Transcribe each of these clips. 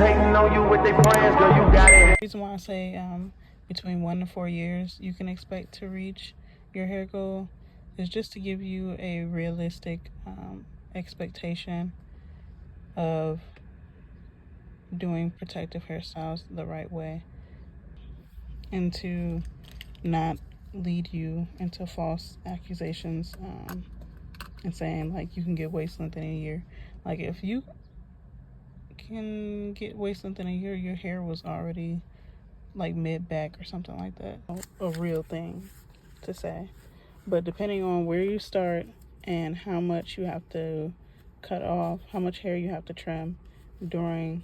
hating on you with their friends, girl, you got it. The reason why I say between 1 to 4 years you can expect to reach your hair goal is just to give you a realistic expectation of doing protective hairstyles the right way, and to not lead you into false accusations and saying like you can get waist length in a year. Like, if you can get waist length in a year, your hair was already like mid back or something like that. A real thing to say. But depending on where you start and how much you have to cut off, how much hair you have to trim during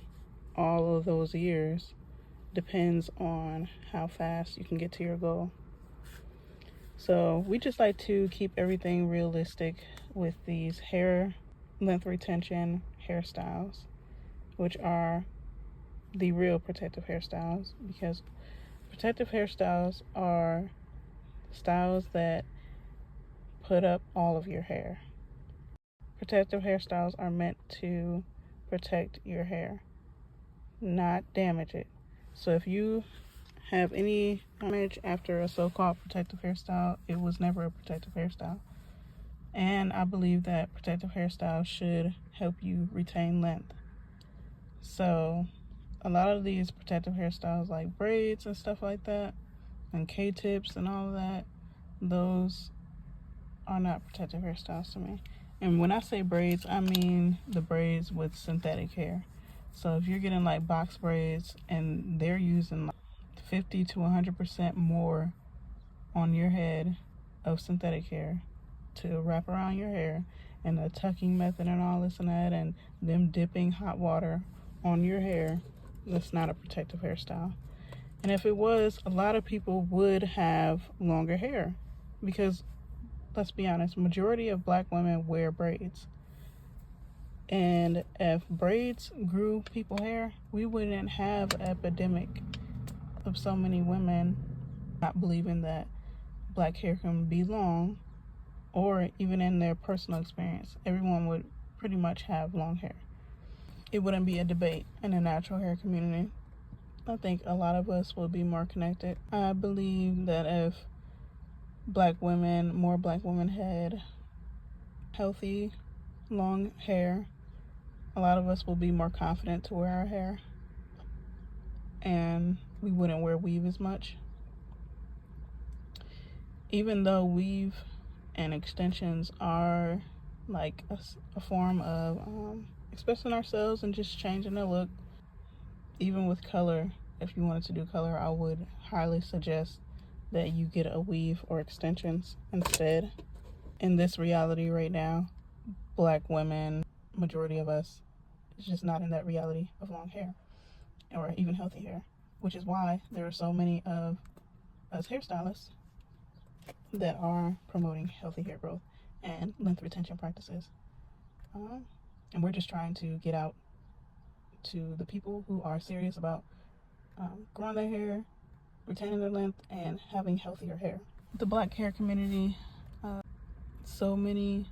all of those years, depends on how fast you can get to your goal. So we just like to keep everything realistic with these hair length retention hairstyles, which are the real protective hairstyles, because protective hairstyles are styles that put up all of your hair. Protective hairstyles are meant to protect your hair, not damage it. So if you have any damage after a so-called protective hairstyle, it was never a protective hairstyle. And I believe that protective hairstyles should help you retain length. So a lot of these protective hairstyles like braids and stuff like that, and K-tips and all of that, those are not protective hairstyles to me. And when I say braids, I mean the braids with synthetic hair. So if you're getting like box braids and they're using like 50 to 100% more on your head of synthetic hair to wrap around your hair, and the tucking method and all this and that, and them dipping hot water on your hair, that's not a protective hairstyle. And if it was, a lot of people would have longer hair, because let's be honest, majority of black women wear braids. And if braids grew people hair, we wouldn't have an epidemic of so many women not believing that black hair can be long, or even in their personal experience, everyone would pretty much have long hair. It wouldn't be a debate in the natural hair community. I think a lot of us would be more connected. I believe that if more black women had healthy, long hair, a lot of us will be more confident to wear our hair, and we wouldn't wear weave as much. Even though weave and extensions are like a form of expressing ourselves and just changing the look, even with color, if you wanted to do color, I would highly suggest that you get a weave or extensions instead. In this reality right now, black women, majority of us, is just not in that reality of long hair or even healthy hair, which is why there are so many of us hairstylists that are promoting healthy hair growth and length retention practices. And we're just trying to get out to the people who are serious about growing their hair, retaining their length, and having healthier hair. The black hair community, so many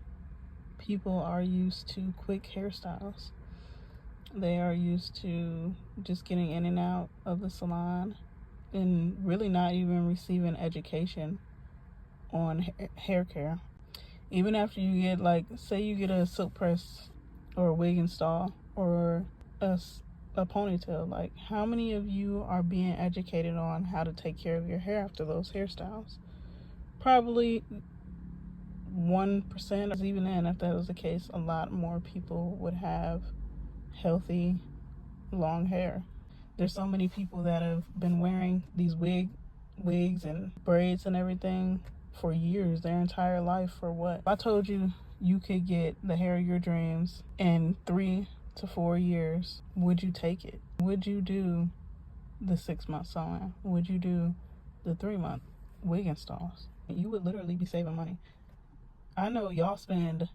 people are used to quick hairstyles. They are used to just getting in and out of the salon and really not even receiving education on hair care. Even after you get, like, say you get a silk press or a wig install or a ponytail, like, how many of you are being educated on how to take care of your hair after those hairstyles? Probably 1%. Even then, if that was the case, a lot more people would have healthy long hair. There's so many people that have been wearing these wigs and braids and everything for years, their entire life. For what? If I told you you could get the hair of your dreams in 3 to 4 years, would you take it? Would you do the 6-month sewing? Would you do the 3-month wig installs? You would literally be saving money. I know y'all spend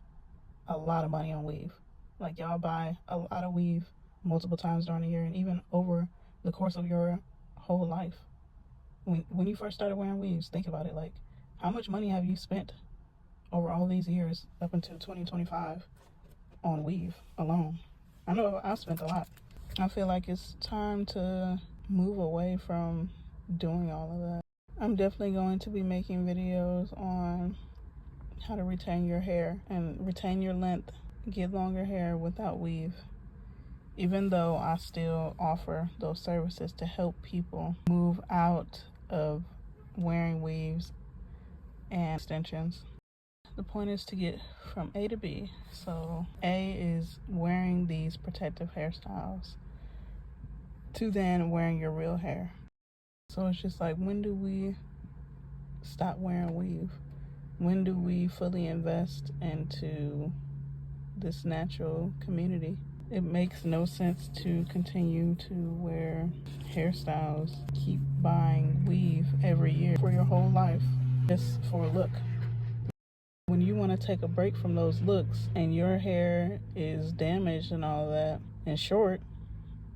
a lot of money on weave. Like, y'all buy a lot of weave multiple times during the year, and even over the course of your whole life. When you first started wearing weaves, think about it. Like, how much money have you spent over all these years up until 2025 on weave alone? I know I spent a lot. I feel like it's time to move away from doing all of that. I'm definitely going to be making videos on how to retain your hair and retain your length, get longer hair without weave. Even though I still offer those services to help people move out of wearing weaves and extensions. The point is to get from A to B. So A is wearing these protective hairstyles to then wearing your real hair. So it's just like, when do we stop wearing weave? When do we fully invest into this natural community? It makes no sense to continue to wear hairstyles, keep buying weave every year for your whole life just for a look. When you want to take a break from those looks and your hair is damaged and all that and short,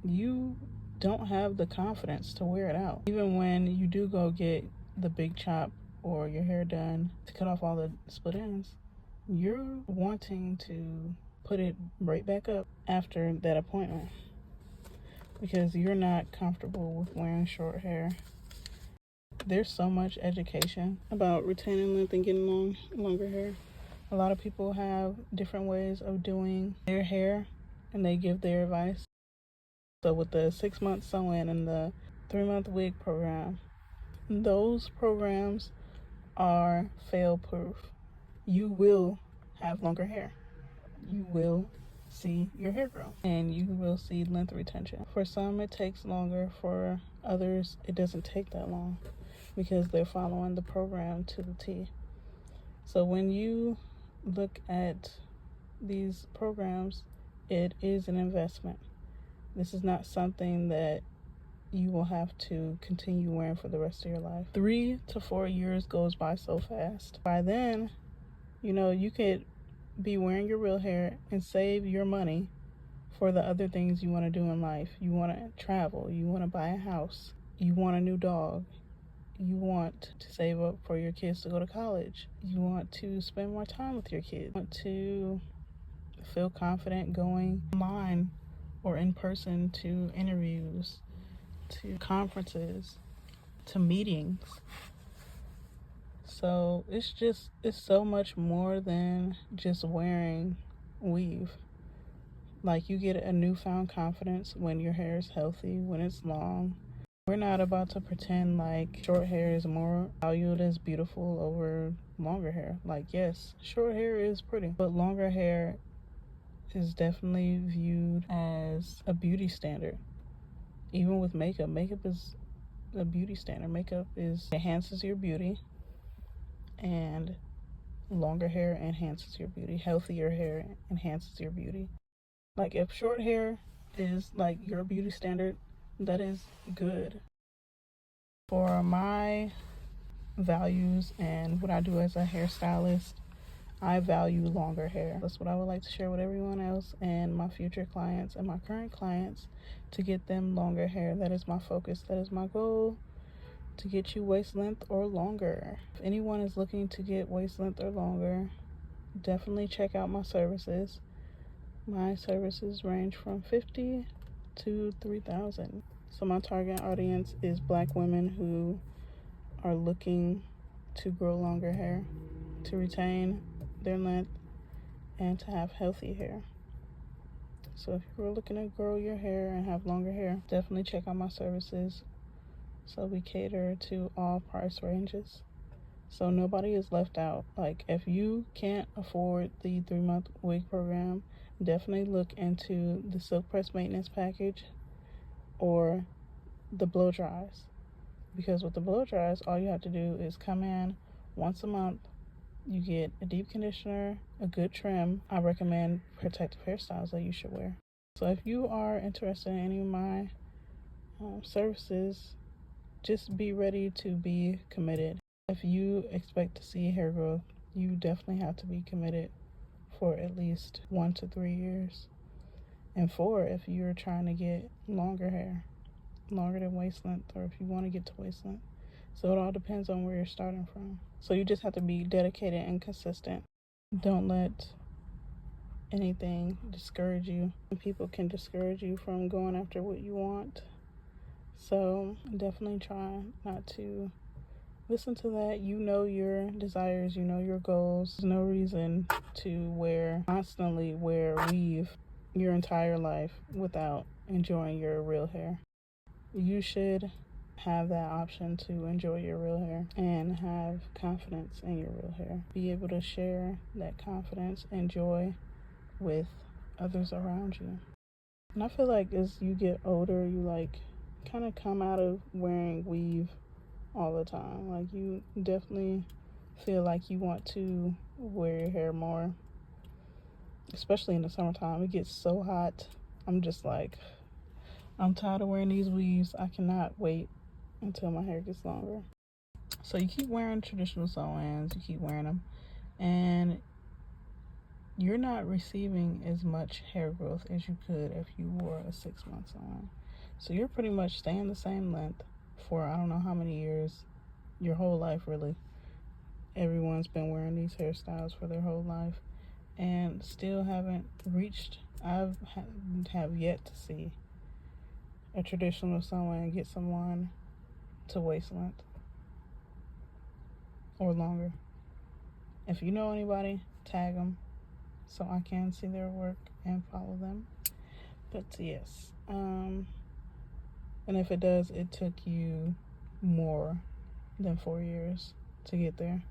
you don't have the confidence to wear it out. Even when you do go get the big chop or your hair done to cut off all the split ends, you're wanting to put it right back up after that appointment because you're not comfortable with wearing short hair. There's so much education about retaining length and getting longer hair. A lot of people have different ways of doing their hair and they give their advice. So with the 6-month sew-in and the 3-month wig program, those programs are fail proof. You will have longer hair. You will see your hair grow and you will see length retention. For some it takes longer, for others it doesn't take that long because they're following the program to the T. So when you look at these programs, it is an investment. This is not something that you will have to continue wearing for the rest of your life. 3 to 4 years goes by so fast. By then, you could be wearing your real hair and save your money for the other things you want to do in life. You want to travel, you want to buy a house, you want a new dog, you want to save up for your kids to go to college, you want to spend more time with your kids, you want to feel confident going online or in person to interviews, to conferences, to meetings. So it's so much more than just wearing weave. Like, you get a newfound confidence when your hair is healthy, when it's long. We're not about to pretend like short hair is more valued as beautiful over longer hair. Like, yes, short hair is pretty, but longer hair is definitely viewed as a beauty standard. Even with makeup is a beauty standard. Makeup enhances your beauty, and longer hair enhances your beauty. Healthier hair enhances your beauty. Like, if short hair is like your beauty standard, that is good. For my values and what I do as a hairstylist, I value longer hair. That's what I would like to share with everyone else and my future clients and my current clients, to get them longer hair. That is my focus. That is my goal, to get you waist length or longer. If anyone is looking to get waist length or longer, definitely check out my services. My services range from $50 to $3,000. So my target audience is Black women who are looking to grow longer hair, to retain their length, and to have healthy hair. So if you're looking to grow your hair and have longer hair, definitely check out my services. So we cater to all price ranges, so nobody is left out. Like, if you can't afford the 3-month wig program, definitely look into the silk press maintenance package or the blow dries, because with the blow dries, all you have to do is come in once a month. You get a deep conditioner, a good trim. I recommend protective hairstyles that you should wear. So if you are interested in any of my services, just be ready to be committed. If you expect to see hair growth, you definitely have to be committed for at least 1 to 3 years. And 4, if you're trying to get longer hair, longer than waist length, or if you want to get to waist length. So it all depends on where you're starting from. So you just have to be dedicated and consistent. Don't let anything discourage you. People can discourage you from going after what you want. So definitely try not to listen to that. You know your desires, you know your goals. There's no reason to constantly wear weave your entire life without enjoying your real hair. You should have that option to enjoy your real hair and have confidence in your real hair. Be able to share that confidence and joy with others around you. And I feel like as you get older, you like kind of come out of wearing weave all the time. Like you definitely feel like you want to wear your hair more, especially in the summertime. It gets so hot. I'm just like, I'm tired of wearing these weaves. I cannot wait until my hair gets longer. So you keep wearing traditional sew-ins, you keep wearing them, and you're not receiving as much hair growth as you could if you wore a 6-month sew-in. So you're pretty much staying the same length for I don't know how many years, your whole life really. Everyone's been wearing these hairstyles for their whole life and still haven't reached, I have yet to see a traditional sew-in get someone to waist length or longer. If you know anybody, tag them so I can see their work and follow them. But yes, and if it does, it took you more than 4 years to get there.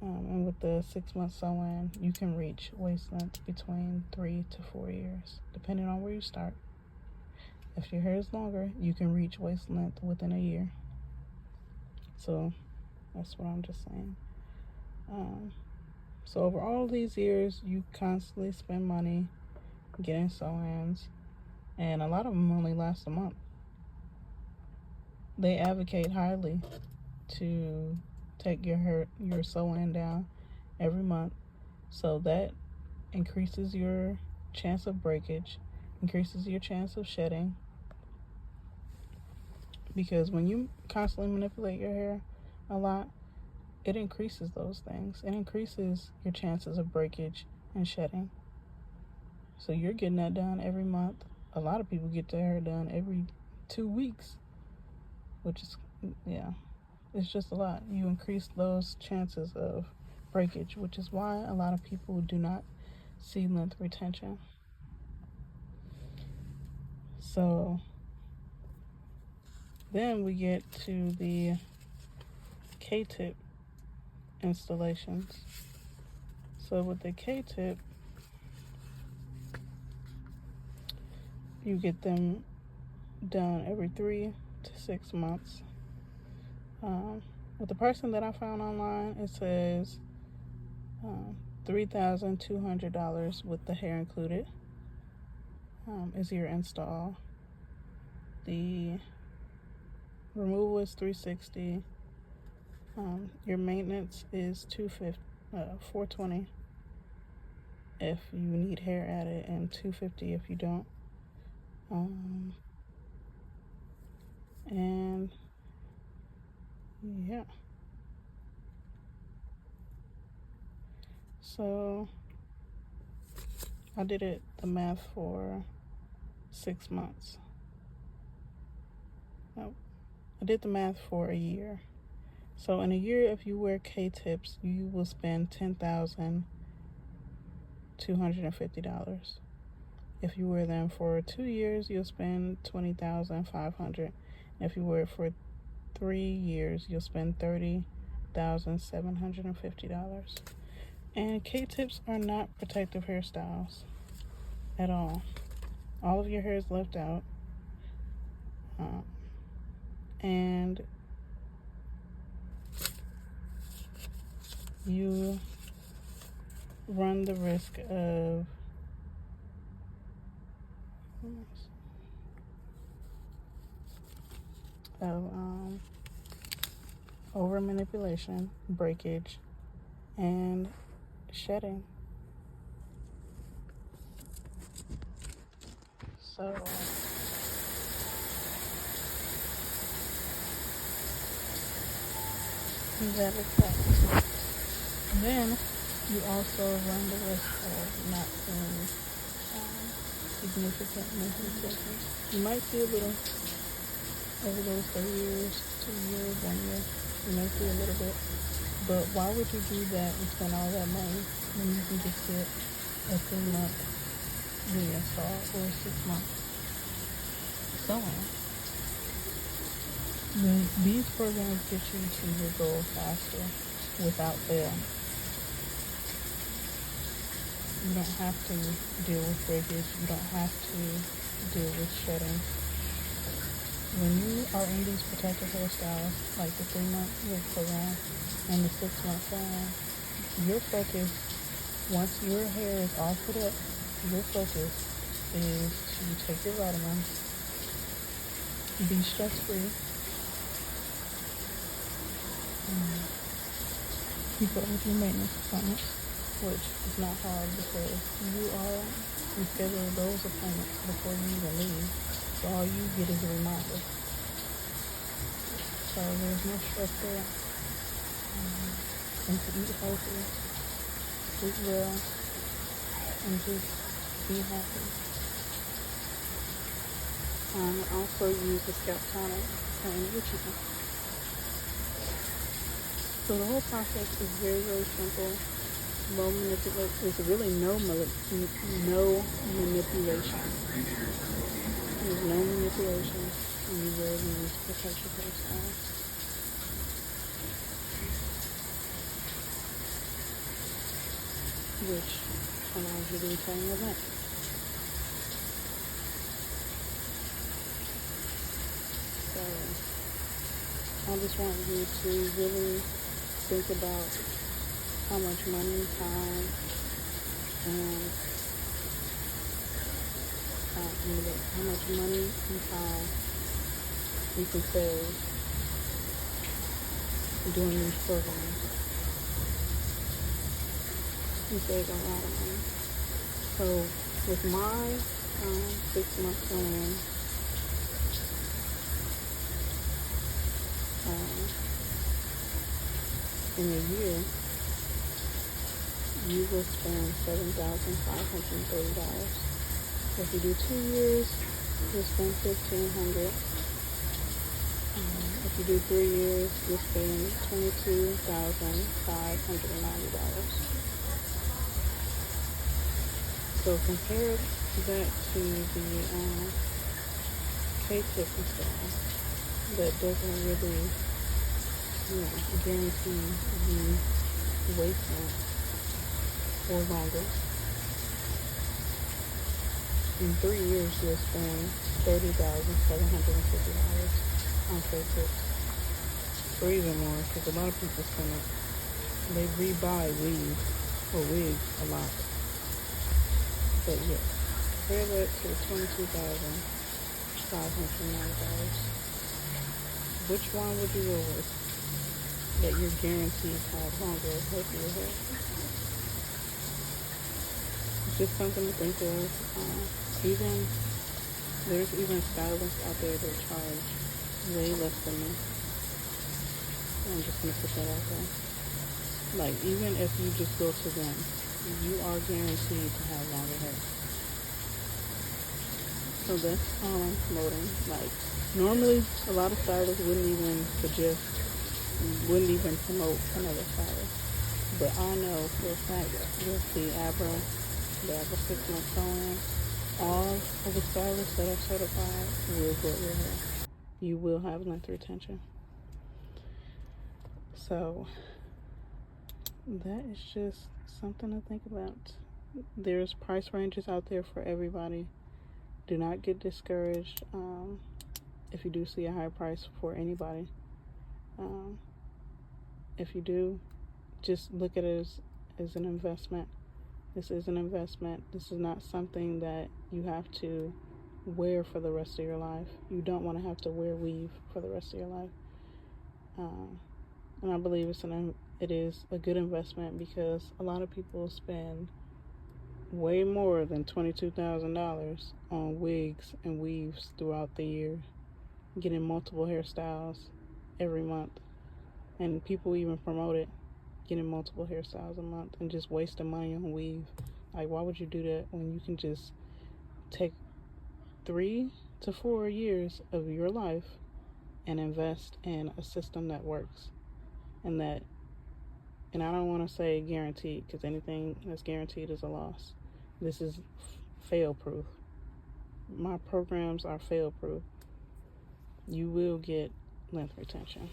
And with the 6-month sew-in, you can reach waist length between 3 to 4 years, depending on where you start. If your hair is longer, you can reach waist length within a year. So that's what I'm just saying. So over all these years, you constantly spend money getting sew-ins, and a lot of them only last a month. They advocate highly to take your sew-in down every month, so that increases your chance of breakage, increases your chance of shedding, because when you constantly manipulate your hair a lot, it increases those things. It increases your chances of breakage and shedding. So you're getting that done every month. A lot of people get their hair done every 2 weeks, which is, yeah, it's just a lot. You increase those chances of breakage, which is why a lot of people do not see length retention. So then we get to the K-tip installations. So with the K-tip, you get them done every 3 to 6 months. With the person that I found online, it says $3,200 with the hair included is your install. The removal is $360. Your maintenance is $420 if you need hair added, and $250 if you don't. And yeah, so I did the math for 6 months. No, I did the math for a year. So in a year, if you wear K-tips, you will spend $10,250. If you wear them for 2 years, you'll spend $20,500. If you wear it for 3 years, you'll spend $30,750. And K-tips are not protective hairstyles at all. All of your hair is left out. And you run the risk of over manipulation, breakage, and shedding. So that is that. Then You also run the risk of not seeing significant monthly difference. You might see a little over those 3 years, 2 years, 1 year. You may see a little bit. But why would you do that and spend all that money when you can just get a 3-month reinstall or a 6-month sewing? These programs get you to your goal faster without fail. You don't have to deal with breakage. You don't have to deal with shedding. When you are in these protective hairstyles, like the 3-month wig program and the 6-month program, your focus, once your hair is all put up, your focus is to take your vitamins, be stress-free, keep up with your maintenance appointments, which is not hard because you schedule those appointments before you even leave. So all you get is a reminder. So there's no stress there. And to eat healthy, sleep well, and just be happy. Also use the scalp tonic and enrichment. So the whole process is very, very simple. Low manipulation. There's really no manipulation. There's no manipulation. You will use protective hairstyle. Which allows you to retain your length. So I just want you to really think about how much money, time, and how much money and time you can save doing these programs. You save a lot of money. So with my 6-month plan, in a year, you will spend $7,530. If you do 2 years, you'll spend $1,500. If you do 3 years, you'll spend $22,590. So compare that to the K-tip install that doesn't really, guarantee you waist length or longer. In 3 years, you'll spend $30,750 on K-tips, or even more, because a lot of people spend it. They rebuy weave or wigs a lot. But yeah, compare that to $22,590. Which one would you go with that you're guaranteed to have longer, healthier hair? It's just something to think of. There's even stylists out there that charge way less than me. I'm just gonna put that out there. Like, even if you just go to them, you are guaranteed to have longer hair. So that's all I'm promoting. Like, normally a lot of stylists wouldn't even promote another stylist. But I know for a fact with the Abra 6-month sewing, all of the stylists that are certified will grow your hair. You will have length retention. So that is just something to think about. There's price ranges out there for everybody. Do not get discouraged if you do see a high price for anybody. If you do, just look at it as an investment. This is an investment. This is not something that you have to wear for the rest of your life. You don't want to have to wear weave for the rest of your life. And I believe it is a good investment because a lot of people spend way more than $22,000 on wigs and weaves throughout the year, getting multiple hairstyles every month, and people even promote it. getting multiple hairstyles a month and just wasting money on weave. Like, why would you do that when you can just take 3 to 4 years of your life and invest in a system that works? And I don't want to say guaranteed, because anything that's guaranteed is a loss. This is fail proof. My programs are fail proof. You will get length retention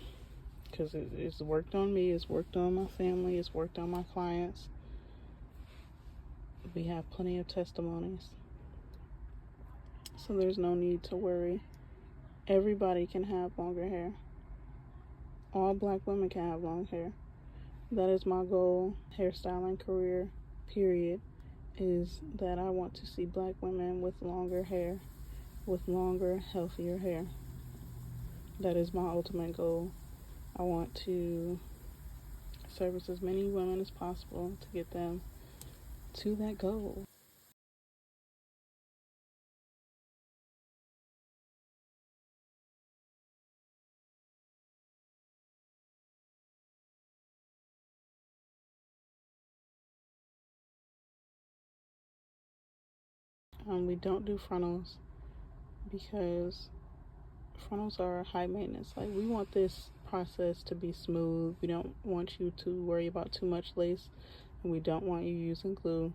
because it's worked on me, it's worked on my family, it's worked on my clients. We have plenty of testimonies, so there's no need to worry. Everybody can have longer hair. All black women can have long hair. That is my goal, hairstyling career, period, is that I want to see black women with longer hair, with longer, healthier hair. That is my ultimate goal. I want to service as many women as possible to get them to that goal. We don't do frontals because frontals are high maintenance. Like, we want this process to be smooth. We don't want you to worry about too much lace, and we don't want you using glue.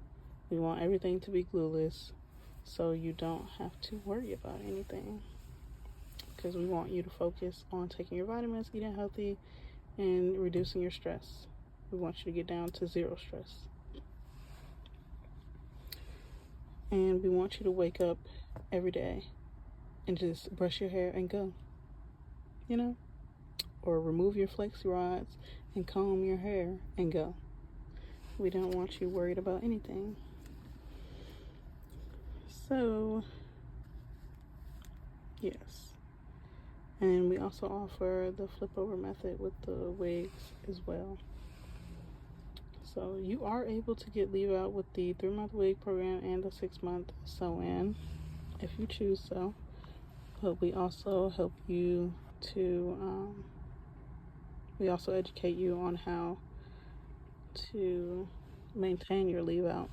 We want everything to be glueless, so you don't have to worry about anything, because we want you to focus on taking your vitamins, eating healthy, and reducing your stress. We want you to get down to 0 stress. And we want you to wake up every day and just brush your hair and go, or remove your flexi rods and comb your hair and go. We don't want you worried about anything. So, yes. And we also offer the flip over method with the wigs as well. So you are able to get leave out with the 3-month wig program and the 6-month sew-in if you choose so. But we also help you to, we also educate you on how to maintain your leave out.